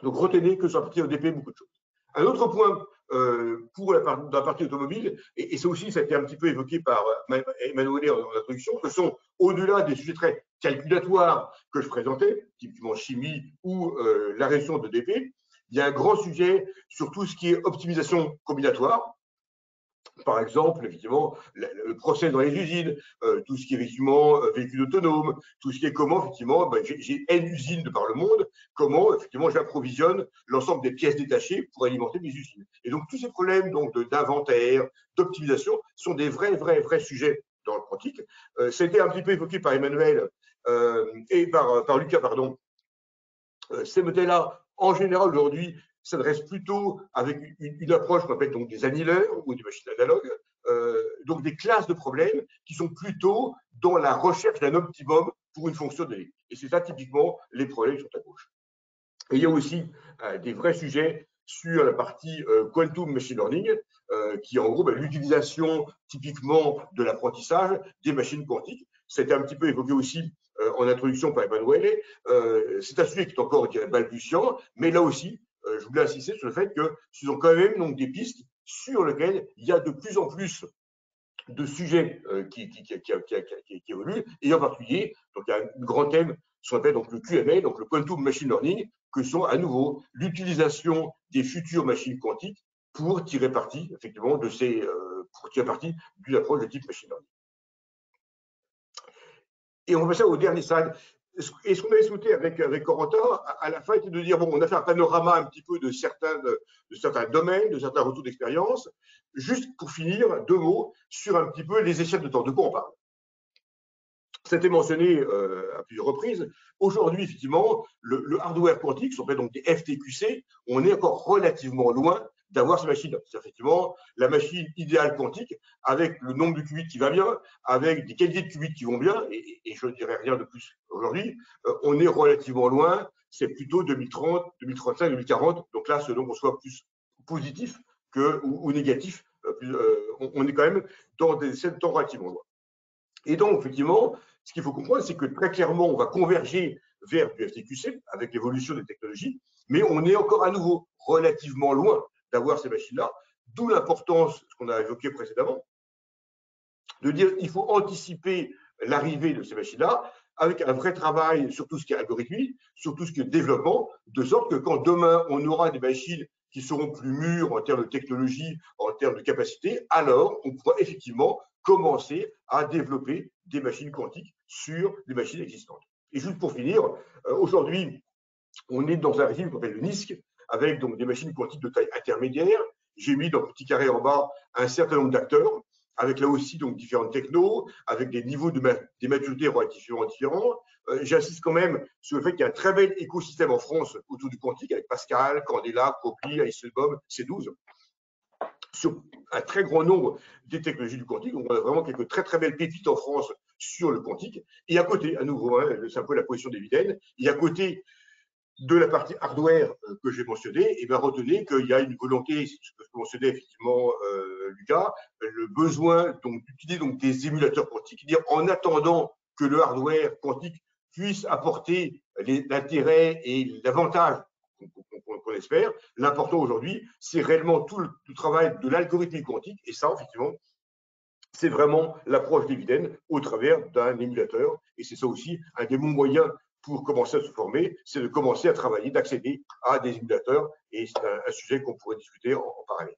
Donc retenez que sur la partie EDP, beaucoup de choses. Un autre point pour la partie automobile, et ça aussi, ça a été un petit peu évoqué par Emmanuel en introduction, ce sont au-delà des sujets très calculatoires que je présentais, typiquement chimie ou la résolution d'EDP, il y a un grand sujet sur tout ce qui est optimisation combinatoire. Par exemple, effectivement, le process dans les usines, tout ce qui est effectivement véhicule autonome, tout ce qui est comment, effectivement, j'ai N usines de par le monde, comment, effectivement, j'approvisionne l'ensemble des pièces détachées pour alimenter mes usines. Et donc, tous ces problèmes d'inventaire, d'optimisation sont des vrais sujets dans le quantique. C'était un petit peu évoqué par Emmanuel et par Lucas, pardon. Ces modèles-là, en général, aujourd'hui, s'adresse plutôt avec une approche qu'on appelle donc des annihileurs ou des machines analogues, donc des classes de problèmes qui sont plutôt dans la recherche d'un optimum pour une fonction donnée. Et c'est ça typiquement les problèmes qui sont à gauche. Et il y a aussi des vrais sujets sur la partie quantum machine learning, qui est en gros l'utilisation typiquement de l'apprentissage des machines quantiques. C'était un petit peu évoqué aussi en introduction par Emmanuel. C'est un sujet qui est encore, je dirais, balbutiant, mais là aussi, je voulais insister sur le fait que ce sont quand même donc, des pistes sur lesquelles il y a de plus en plus de sujets qui évoluent, et en particulier, donc, il y a un grand thème, ce qu'on appelle donc, le QML, donc le Quantum Machine Learning, que sont à nouveau l'utilisation des futures machines quantiques pour tirer parti, effectivement, d'une approche de type machine learning. Et on va passer au dernier slide. Et ce qu'on avait souhaité avec Corentin, à la fin, était de dire, bon, on a fait un panorama un petit peu de certains domaines, de certains retours d'expérience. Juste pour finir, 2 mots sur un petit peu les échelles de temps. De quoi on parle? C'était mentionné à plusieurs reprises. Aujourd'hui, effectivement, le hardware quantique, ce qu'on appelle donc des FTQC, on est encore relativement loin d'avoir ces machines. C'est effectivement la machine idéale quantique avec le nombre de qubits qui va bien, avec des qualités de qubits qui vont bien, et je ne dirais rien de plus aujourd'hui. On est relativement loin, c'est plutôt 2030, 2035, 2040. Donc là, selon qu'on soit plus positif ou négatif, on est quand même dans des échelles de temps relativement loin. Et donc, effectivement, ce qu'il faut comprendre, c'est que très clairement, on va converger vers du FTQC avec l'évolution des technologies, mais on est encore à nouveau relativement loin d'avoir ces machines-là, d'où l'importance, ce qu'on a évoqué précédemment, de dire qu'il faut anticiper l'arrivée de ces machines-là avec un vrai travail sur tout ce qui est algorithmique, sur tout ce qui est développement, de sorte que quand demain, on aura des machines qui seront plus mûres en termes de technologie, en termes de capacité, alors on pourra effectivement commencer à développer des machines quantiques sur des machines existantes. Et juste pour finir, aujourd'hui, on est dans un régime qu'on appelle le NISQ, avec donc des machines quantiques de taille intermédiaire. J'ai mis dans le petit carré en bas un certain nombre d'acteurs, avec là aussi donc différentes technos, avec des niveaux de maturité relativement différents. J'insiste quand même sur le fait qu'il y a un très bel écosystème en France autour du quantique, avec Pascal, Candela, Copy, Eisenbaum, C12, sur un très grand nombre des technologies du quantique. Donc, on a vraiment quelques très, très belles pépites en France sur le quantique. Et à côté, à nouveau, hein, c'est un peu la position d'Eviden, et à côté de la partie hardware que j'ai mentionnée, et bien retenez qu'il y a une volonté, ce que mentionnait effectivement Lucas, le besoin d'utiliser des émulateurs quantiques, c'est-à-dire en attendant que le hardware quantique puisse apporter l'intérêt et l'avantage qu'on espère. L'important aujourd'hui, c'est réellement tout le travail de l'algorithme quantique, et ça, effectivement, c'est vraiment l'approche d'Eviden au travers d'un émulateur, et c'est ça aussi un des bons moyens pour commencer à se former, c'est de commencer à travailler, d'accéder à des émulateurs, et c'est un sujet qu'on pourrait discuter en parallèle.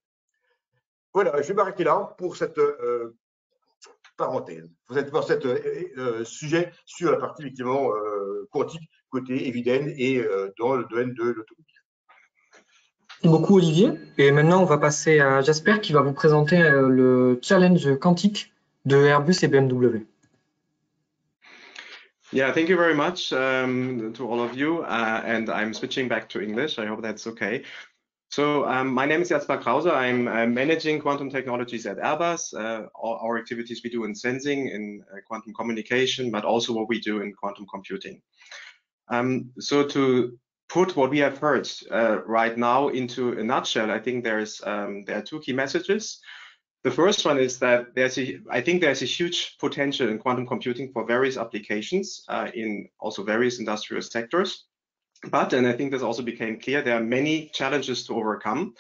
Voilà, je vais m'arrêter là pour cette parenthèse, pour cet sujet sur la partie effectivement quantique côté Eviden et dans le domaine de l'automobile. Merci beaucoup Olivier. Et maintenant on va passer à Jasper qui va vous présenter le challenge quantique de Airbus et BMW. Yeah, thank you very much to all of you. And I'm switching back to English. I hope that's okay. So my name is Jasper Krause. I'm managing quantum technologies at Airbus. All our activities we do in sensing, in quantum communication, but also what we do in quantum computing. So to put what we have heard right now into a nutshell, I think there are 2 key messages. The first one is that I think there's a huge potential in quantum computing for various applications in also various industrial sectors. But, and I think this also became clear, there are many challenges to overcome.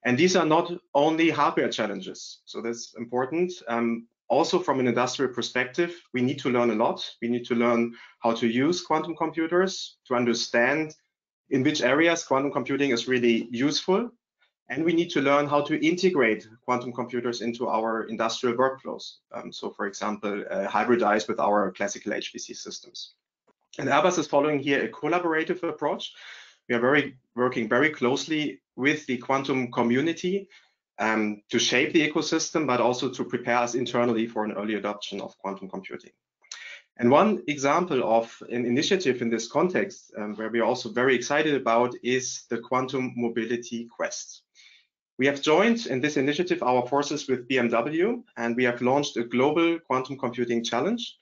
And these are not only hardware challenges. So that's important. Also from an industrial perspective, we need to learn a lot. We need to learn how to use quantum computers, to understand in which areas quantum computing is really useful. And we need to learn how to integrate quantum computers into our industrial workflows. So for example, hybridize with our classical HPC systems. And Airbus is following here a collaborative approach. We are working very closely with the quantum community to shape the ecosystem, but also to prepare us internally for an early adoption of quantum computing. And one example of an initiative in this context, where we are also very excited about, is the Quantum Mobility Quest. We have joined in this initiative our forces with BMW, and we have launched a global quantum computing challenge.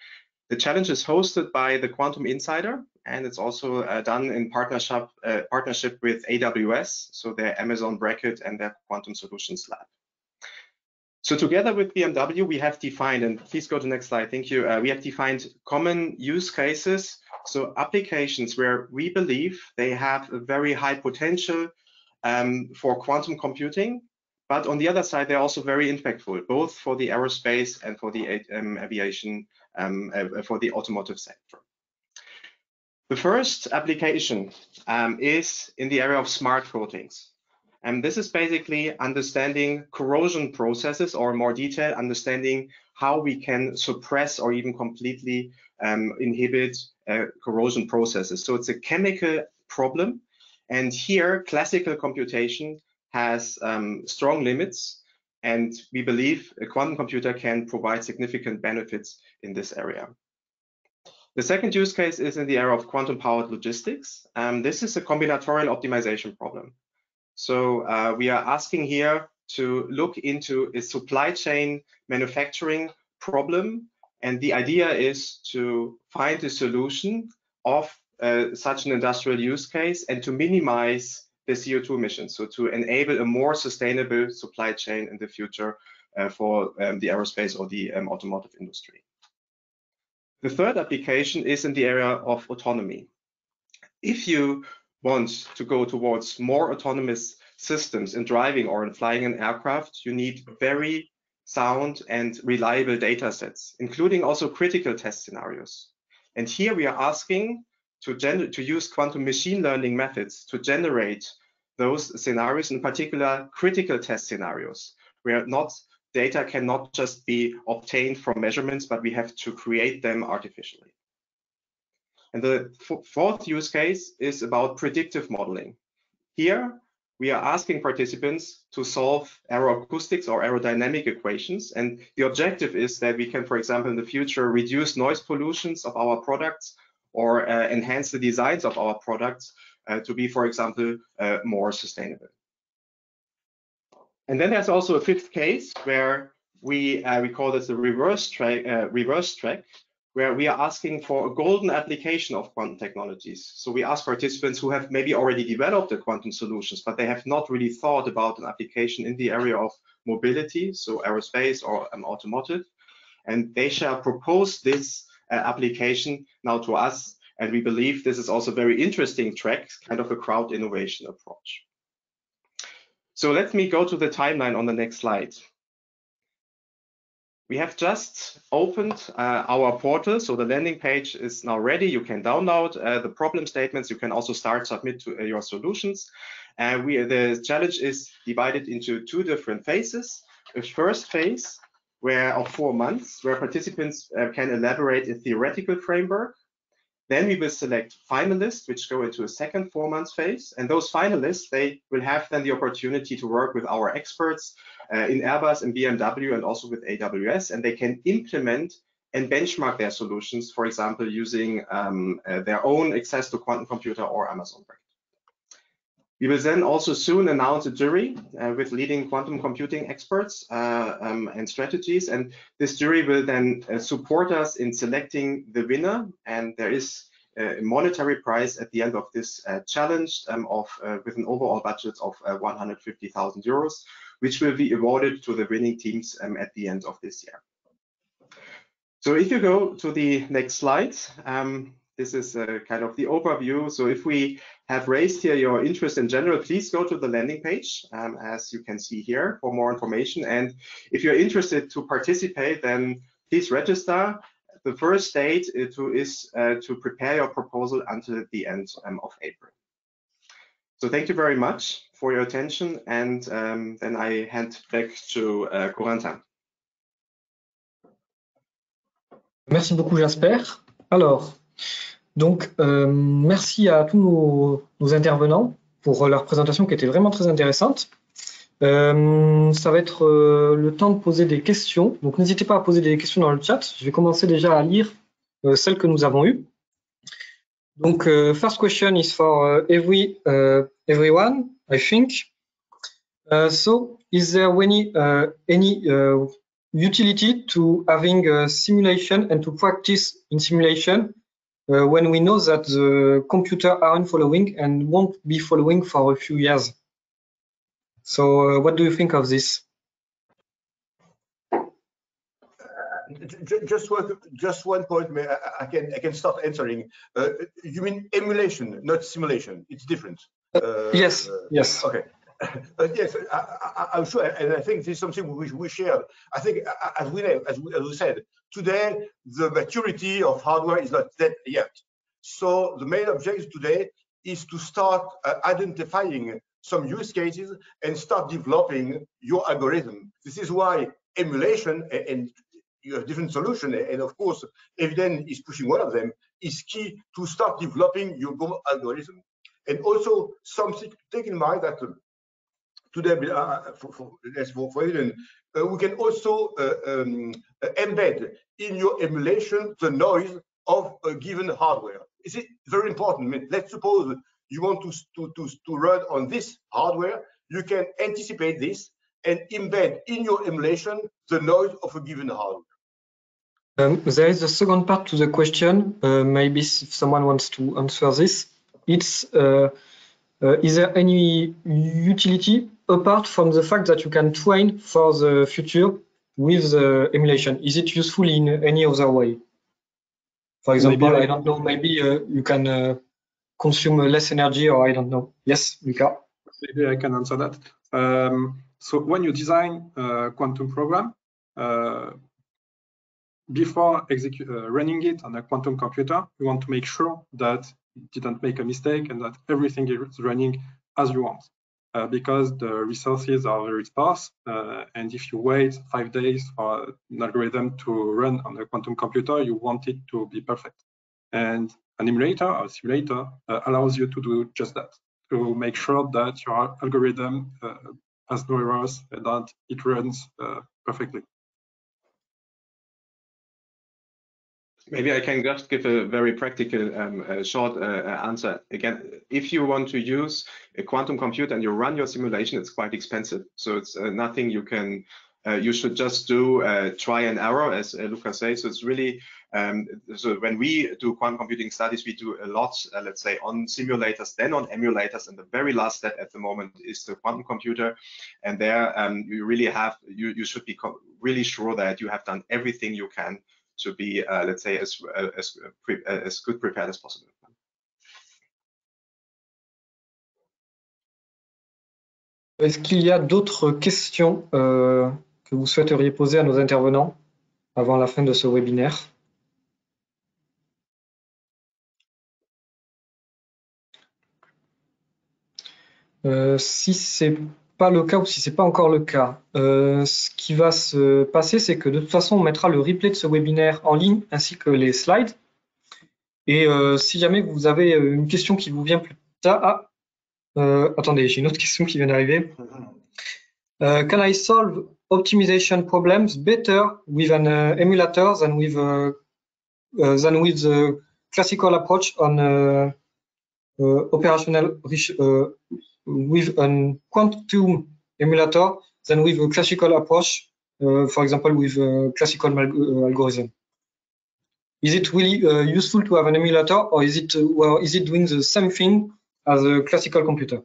The challenge is hosted by the Quantum Insider, and it's also done in partnership with AWS, so their Amazon Braket and their Quantum Solutions Lab. So together with BMW, we have defined, and please go to the next slide, thank you. We have defined common use cases, so applications where we believe they have a very high potential for quantum computing, but on the other side, they're also very impactful, both for the aerospace and for the aviation, for the automotive sector. The first application is in the area of smart coatings. And this is basically understanding corrosion processes, or in more detail, understanding how we can suppress or even completely inhibit corrosion processes. So it's a chemical problem. And here, classical computation has strong limits. And we believe a quantum computer can provide significant benefits in this area. The second use case is in the area of quantum-powered logistics. This is a combinatorial optimization problem. So we are asking here to look into a supply chain manufacturing problem. And the idea is to find a solution of such an industrial use case and to minimize the CO2 emissions. So to enable a more sustainable supply chain in the future for the aerospace or the automotive industry. The third application is in the area of autonomy. If you want to go towards more autonomous systems in driving or in flying an aircraft, you need very sound and reliable data sets, including also critical test scenarios. And here we are asking to use quantum machine learning methods to generate those scenarios, in particular critical test scenarios, where data cannot just be obtained from measurements, but we have to create them artificially. And the fourth use case is about predictive modeling. Here, we are asking participants to solve aeroacoustics or aerodynamic equations. And the objective is that we can, for example, in the future, reduce noise pollutions of our products or enhance the designs of our products to be, for example, more sustainable. And then there's also a fifth case where we call this the reverse track, where we are asking for a golden application of quantum technologies. So we ask participants who have maybe already developed the quantum solutions, but they have not really thought about an application in the area of mobility, so aerospace or automotive, and they shall propose this application now to us. And we believe this is also a very interesting track, kind of a crowd innovation approach. So let me go to the timeline on the next slide. We have just opened our portal, so the landing page is now ready. You can download the problem statements. You can also submit to your solutions. The challenge is divided into two different phases. A first phase of 4 months, where participants can elaborate a theoretical framework. Then we will select finalists, which go into a second 4-month phase. And those finalists, they will have then the opportunity to work with our experts in Airbus and BMW and also with AWS, and they can implement and benchmark their solutions, for example, using their own access to quantum computer or Amazon Braket. We will then also soon announce a jury with leading quantum computing experts and strategies. And this jury will then support us in selecting the winner. And there is a monetary prize at the end of this challenge with an overall budget of 150,000 euros, which will be awarded to the winning teams at the end of this year. So if you go to the next slide, this is kind of the overview. So if we have raised here your interest in general, please go to the landing page, as you can see here, for more information. And if you're interested to participate, then please register. The first date is to prepare your proposal until the end of April. So thank you very much for your attention. And then I hand back to Corentin. Merci beaucoup, Jasper. Alors, donc, merci à tous nos intervenants pour leur présentation qui était vraiment très intéressante. Ça va être le temps de poser des questions. Donc, n'hésitez pas à poser des questions dans le chat. Je vais commencer déjà à lire celles que nous avons eues. Donc, first question is for everyone, I think. So, is there any utility to having a simulation and to practice in simulation when we know that the computer aren't following and won't be following for a few years? So what do you think of this? Just one point, I can start answering. You mean emulation, not simulation? It's different. Yes. Okay. Yes, I'm sure, and I think this is something we share. I think, as we said, today the maturity of hardware is not that yet. So the main objective today is to start identifying some use cases and start developing your algorithm. This is why emulation, and you have different solutions, and of course, Eviden is pushing one of them, is key to start developing your algorithm. And also something to take in mind that today, for Eviden, we can also embed in your emulation the noise of a given hardware. Is it very important? I mean, let's suppose you want to run on this hardware, you can anticipate this and embed in your emulation the noise of a given hardware. There is a second part to the question. Maybe if someone wants to answer this, it's is there any utility apart from the fact that you can train for the future with the emulation? Is it useful in any other way? For example, maybe I don't know, maybe you can consume less energy, or I don't know. Yes, Luca? Maybe I can answer that. So when you design a quantum program, before running it on a quantum computer, you want to make sure that it didn't make a mistake and that everything is running as you want. Because the resources are very sparse, and if you wait 5 days for an algorithm to run on a quantum computer, you want it to be perfect. And an emulator or simulator allows you to do just that, to make sure that your algorithm has no errors and that it runs perfectly. Maybe I can just give a very practical short answer. Again, if you want to use a quantum computer and you run your simulation, it's quite expensive. So it's nothing you can, you should just do try and error, as Lucas says. So it's really, so when we do quantum computing studies, we do a lot, let's say, on simulators, then on emulators. And the very last step at the moment is the quantum computer. And there you really have, you should be really sure that you have done everything you can to be, let's say, as good prepared as possible. Est-ce qu'il y a d'autres questions que vous souhaiteriez poser à nos intervenants avant la fin de ce webinaire? Si c'est pas le cas ou si c'est pas encore le cas, ce qui va se passer, c'est que de toute façon, on mettra le replay de ce webinaire en ligne ainsi que les slides. Et si jamais vous avez une question qui vous vient plus tard, attendez, j'ai une autre question qui vient d'arriver. Can I solve optimization problems better with an emulator than with the classical approach on operational with a quantum emulator than with a classical approach, for example, with a classical algorithm? Is it really useful to have an emulator, or is it doing the same thing as a classical computer?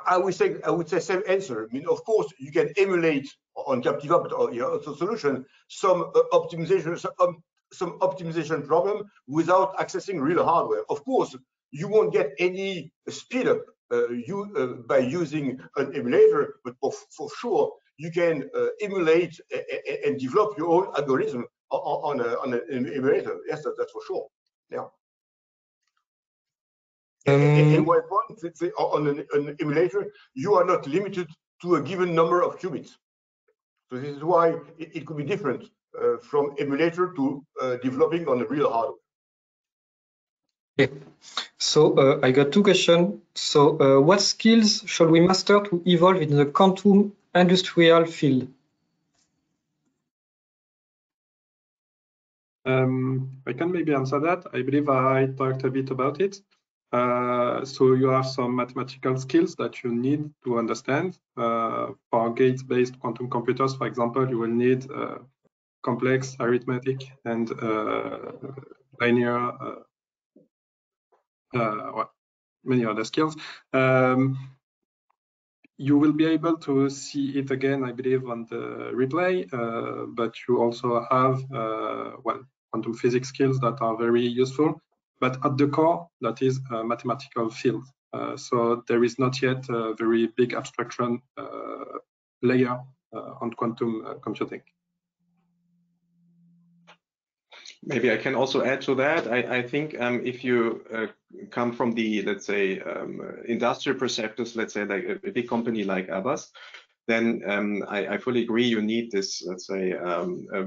I would say same answer. I mean, of course, you can emulate on Captiva, but also solution some optimization problem without accessing real hardware. Of course, you won't get any speed up by using an emulator, but for sure you can emulate and develop your own algorithm on an emulator. Yes, that's for sure. Yeah. And one point, on an emulator, you are not limited to a given number of qubits. So this is why it could be different from emulator to developing on the real hardware. Okay. So I got two questions. So what skills shall we master to evolve in the quantum industrial field? I can maybe answer that. I believe I talked a bit about it. So you have some mathematical skills that you need to understand. For gate-based quantum computers, for example, you will need complex arithmetic and linear, many other skills. You will be able to see it again, I believe, on the replay, but you also have quantum physics skills that are very useful. But at the core, that is a mathematical field. So there is not yet a very big abstraction layer on quantum computing. Maybe I can also add to that. I think if you come from the, let's say, industrial perspectives, let's say like a big company like Airbus, then I fully agree you need this, let's say,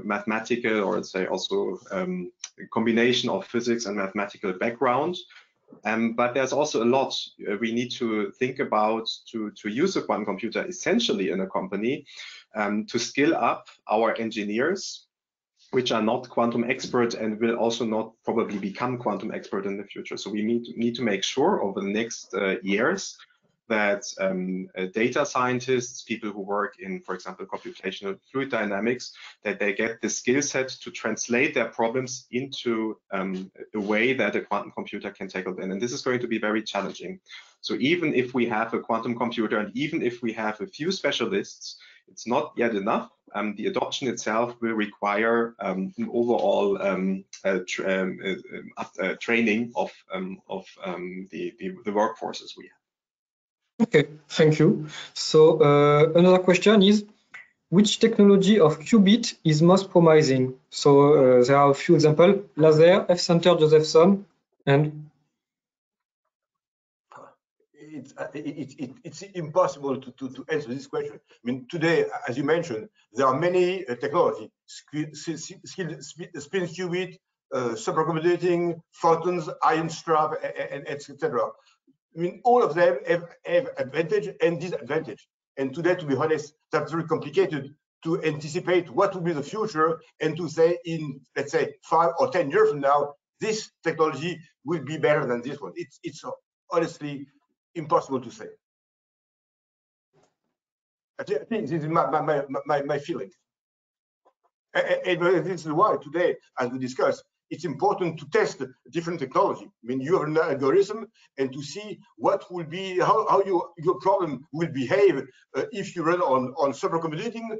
mathematical, or let's say also a combination of physics and mathematical background. But there's also a lot we need to think about to use a quantum computer essentially in a company, to skill up our engineers, which are not quantum experts and will also not probably become quantum expert in the future. So we need to make sure over the next years that data scientists, people who work in, for example, computational fluid dynamics, that they get the skill set to translate their problems into a way that a quantum computer can tackle them. And this is going to be very challenging. So even if we have a quantum computer, and even if we have a few specialists, it's not yet enough. The adoption itself will require an overall training of the workforces we have. Okay, thank you. So another question is, which technology of qubit is most promising? So there are a few examples: laser, F-Center Josephson, and it's impossible to answer this question. I mean, today, as you mentioned, there are many technologies: spin qubit, supercomputing, photons, ion trap, and etc. I mean, all of them have advantage and disadvantage. And today, to be honest, that's very complicated to anticipate what will be the future and to say in, let's say, 5 or 10 years from now, this technology will be better than this one. It's honestly impossible to say. I think this is my feeling. And this is why today, as we discussed, it's important to test different technology. I mean, you have an algorithm, and to see what will be, how your problem will behave if you run on supercomputing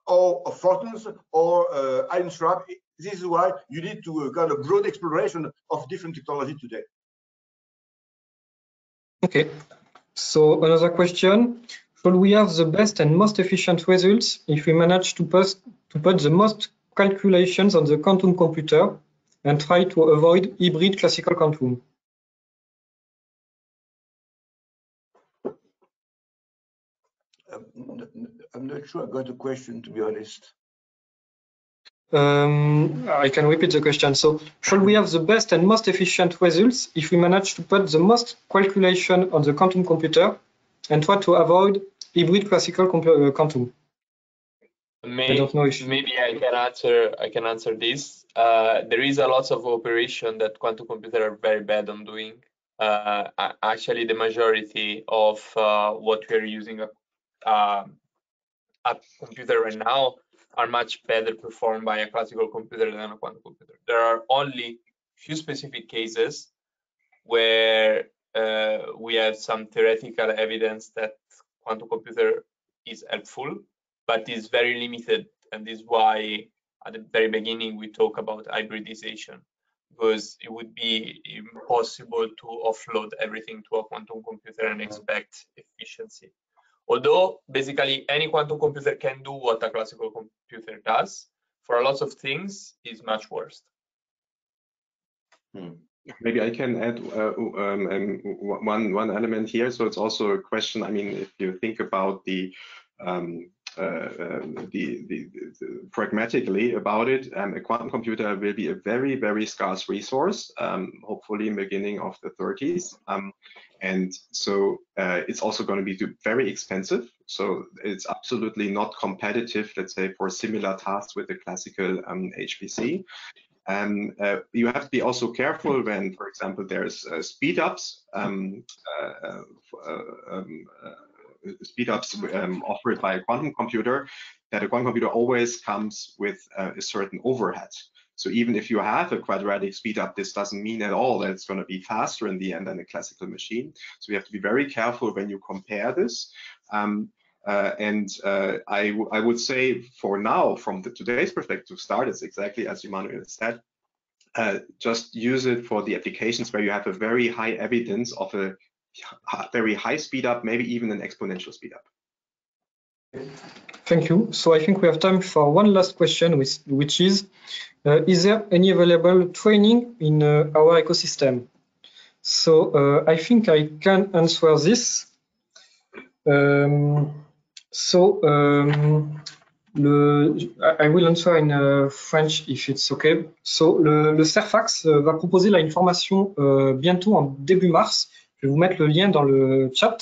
or photons or ion trap. This is why you need to kind of broad exploration of different technology today. okay. So another question: should we have the best and most efficient results if we manage to put the most calculations on the quantum computer and try to avoid hybrid classical quantum? I'm not sure I got the question, to be honest. I can repeat the question. So, should we have the best and most efficient results if we manage to put the most calculation on the quantum computer and try to avoid hybrid classical quantum? I don't know if maybe I can answer this. There is a lot of operation that quantum computers are very bad on doing. Actually, the majority of what we are using a computer right now are much better performed by a classical computer than a quantum computer. There are only few specific cases where we have some theoretical evidence that quantum computer is helpful, but is very limited, and this is why at the very beginning we talk about hybridization, because it would be impossible to offload everything to a quantum computer and expect efficiency. Although basically any quantum computer can do what a classical computer does, for a lot of things is much worse. Maybe I can add one element here. So it's also a question. I mean, if you think about the pragmatically about it, a quantum computer will be a very, very scarce resource, hopefully in the beginning of the 30s. And so it's also going to be very expensive. So it's absolutely not competitive, let's say, for similar tasks with the classical HPC. You have to be also careful when, for example, there's speed ups offered by a quantum computer, that a quantum computer always comes with a certain overhead. So even if you have a quadratic speed up, this doesn't mean at all that it's going to be faster in the end than a classical machine. So you have to be very careful when you compare this. I would say for now, from today's perspective, start is exactly as Emmanuel said. Just use it for the applications where you have a very high evidence of a very high speed up, maybe even an exponential speed up. Thank you. So I think we have time for one last question, which is there any available training in our ecosystem? So I think I can answer this. I will answer in French if it's okay. So le CERFAX va proposer là une formation bientôt en début mars. Je vais vous mettre le lien dans le chat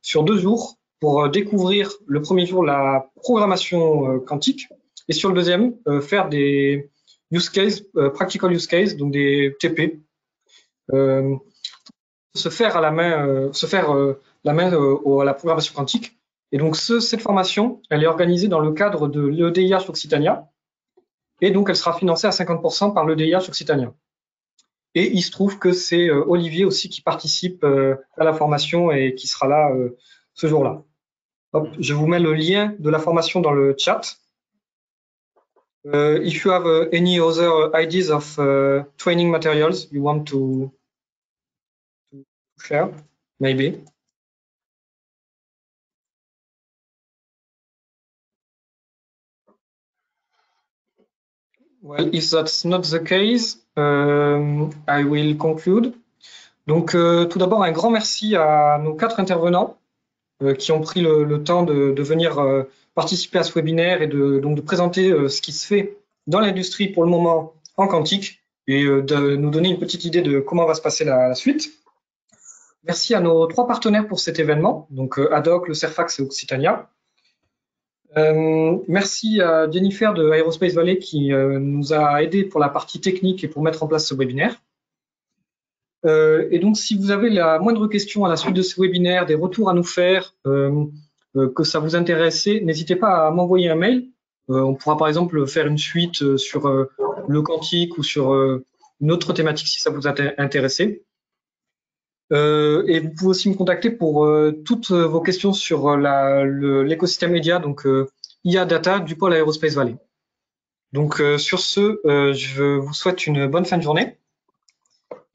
sur 2 jours pour découvrir le premier jour la programmation quantique et sur le deuxième faire des use cases, practical use cases, donc des TP. Se faire la main à la programmation quantique. Et donc cette formation, elle est organisée dans le cadre de l'EDIH Occitania et donc elle sera financée à 50% par l'EDIH Occitania. Et il se trouve que c'est Olivier aussi qui participe à la formation et qui sera là ce jour-là. Je vous mets le lien de la formation dans le chat. If you have any other ideas of training materials you want to share, maybe. Well, if that's not the case, I will conclude. Donc, tout d'abord, un grand merci à nos 4 intervenants qui ont pris le temps de venir participer à ce webinaire et donc de présenter ce qui se fait dans l'industrie pour le moment en quantique et de nous donner une petite idée de comment va se passer la suite. Merci à nos 3 partenaires pour cet événement, donc ADOC, le CERFAX et Occitania. Merci à Jennifer de Aerospace Valley qui nous a aidé pour la partie technique et pour mettre en place ce webinaire. Et donc, si vous avez la moindre question à la suite de ce webinaire, des retours à nous faire, que ça vous intéresse, n'hésitez pas à m'envoyer un mail. On pourra par exemple faire une suite sur le quantique ou sur une autre thématique si ça vous intéresse. Et vous pouvez aussi me contacter pour toutes vos questions sur l'écosystème média, donc IA Data du pôle Aerospace Valley. Donc sur ce, je vous souhaite une bonne fin de journée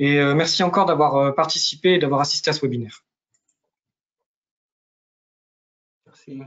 et merci encore d'avoir participé et d'avoir assisté à ce webinaire. Merci.